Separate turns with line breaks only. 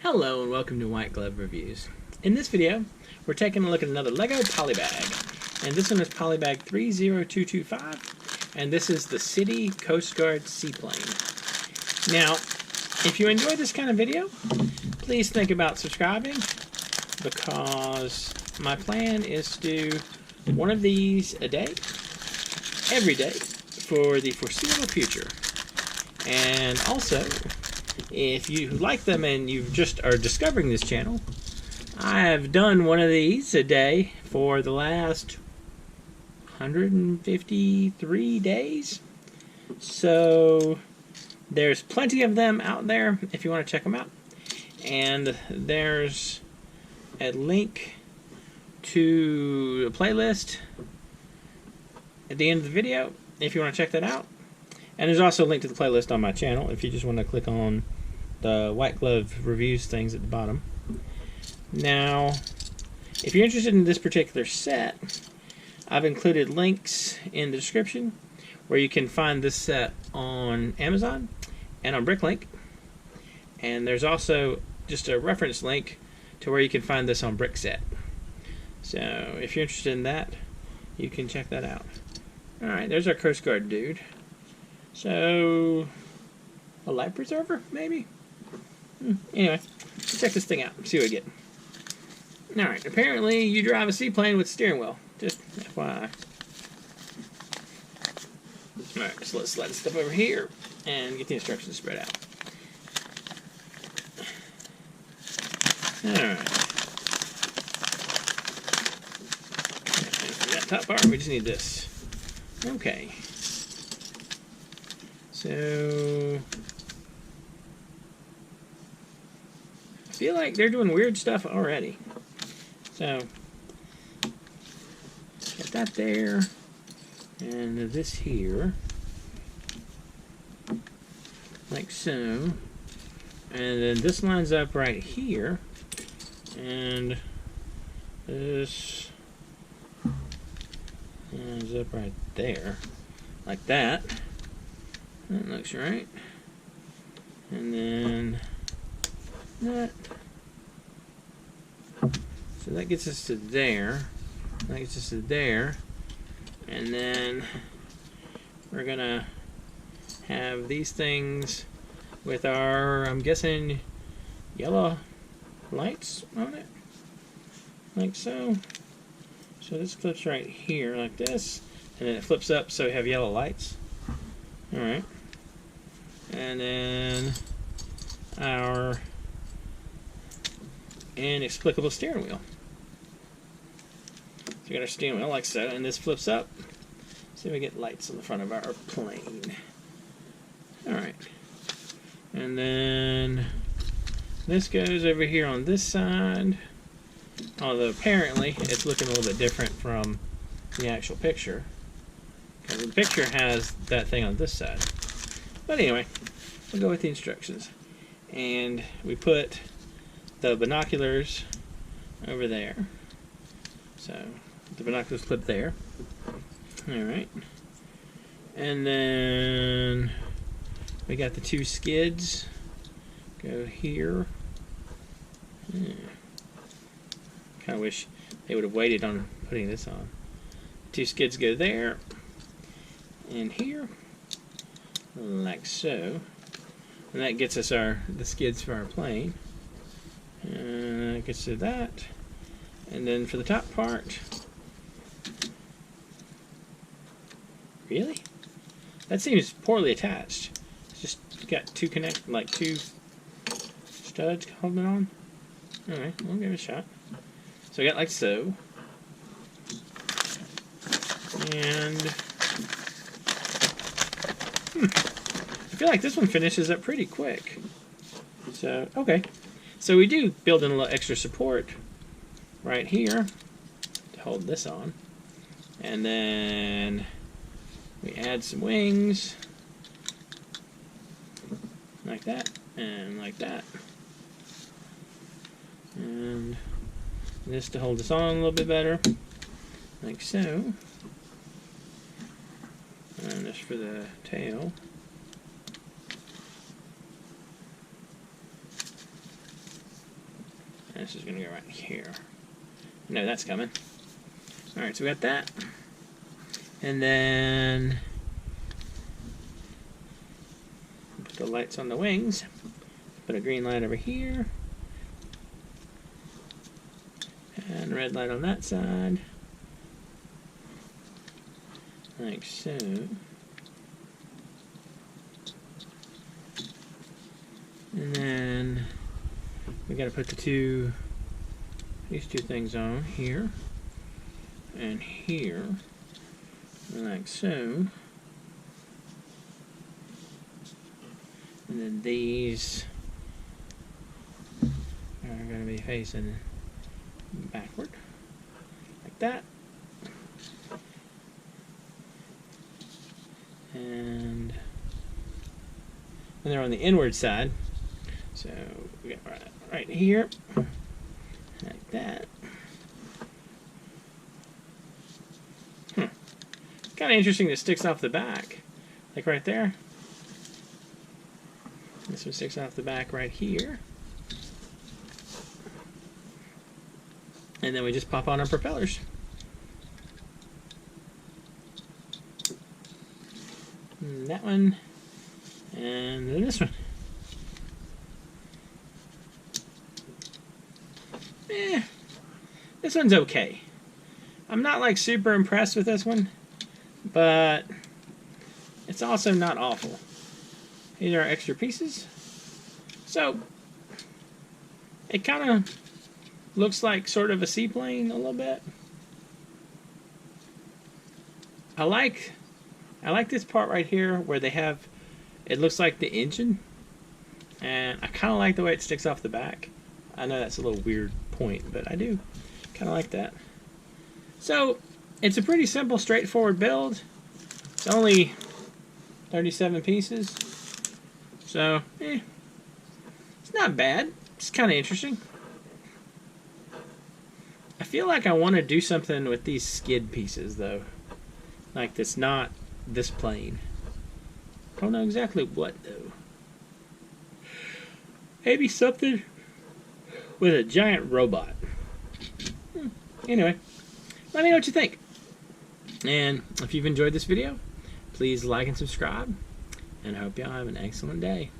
Hello and welcome to White Glove Reviews. In this video, we're taking a look at another LEGO Polybag. And this one is Polybag 30225, and this is the City Coast Guard Seaplane. Now, if you enjoy this kind of video, please think about subscribing, because my plan is to do one of these a day, every day, for the foreseeable future. And also, if you like them and you just are discovering this channel, I have done one of these a day for the last 153 days. So there's plenty of them out there if you want to check them out. And there's a link to a playlist at the end of the video if you want to check that out. And there's also a link to the playlist on my channel if you just want to click on the White Glove Reviews things at the bottom. Now, if you're interested in this particular set, I've included links in the description where you can find this set on Amazon and on Bricklink. And there's also just a reference link to where you can find this on Brickset. So if you're interested in that, you can check that out. Alright, there's our Coast Guard dude. So, a life preserver, maybe? Anyway, let's check this thing out, see what we get. Alright, apparently you drive a seaplane with a steering wheel. Just FYI. Alright, so let's slide this stuff over here and get the instructions spread out. Alright. And for that top part, we just need this. Okay. So, I feel like they're doing weird stuff already. So, got that there, and this here, like so. And then this lines up right here, and this lines up right there, like that. That looks right. And then that. So that gets us to there. That gets us to there. And then we're gonna have these things with our, I'm guessing, yellow lights on it. Like so. So this flips right here like this. And then it flips up so we have yellow lights. Alright. And then our inexplicable steering wheel. So we got our steering wheel like so, and this flips up so we get lights on the front of our plane. Alright. And then this goes over here on this side. Although apparently it's looking a little bit different from the actual picture. Because the picture has that thing on this side. But anyway, we'll go with the instructions. And we put the binoculars over there. So the binoculars clip there. Alright. And then we got the two skids. Go here. Kind of wish they would have waited on putting this on. Two skids go there. And here. Like so. And that gets us the skids for our plane. And that gets to that. And then for the top part. Really? That seems poorly attached. It's just got two studs holding it on. Alright, we'll give it a shot. So we got like so. And I feel like this one finishes up pretty quick. So, okay. So we do build in a little extra support right here to hold this on. And then we add some wings. Like that. And like that. And this to hold this on a little bit better. Like so. And this for the tail. And this is going to go right here. No, that's coming. Alright, so we got that. And then put the lights on the wings. Put a green light over here. And a red light on that side. Like so. And then we got to put these two things on here and here, like so. And then these are going to be facing backward, like that. And they're on the inward side. So we got right here, like that. Kind of interesting that it sticks off the back, like right there. This one sticks off the back right here. And then we just pop on our propellers. And that one, and then this one. This one's okay. I'm not like super impressed with this one, but it's also not awful. These are extra pieces. So it kind of looks like sort of a seaplane a little bit. I like this part right here where they have, it looks like the engine, and I kind of like the way it sticks off the back. I know that's a little weird point, but I do kind of like that. So it's a pretty simple, straightforward build. It's only 37 pieces, so it's not bad. It's kind of interesting. I feel like I want to do something with these skid pieces though, like that's not this plane. I don't know exactly what though. Maybe something with a giant robot. Anyway, let me know what you think. And if you've enjoyed this video, please like and subscribe. And I hope y'all have an excellent day.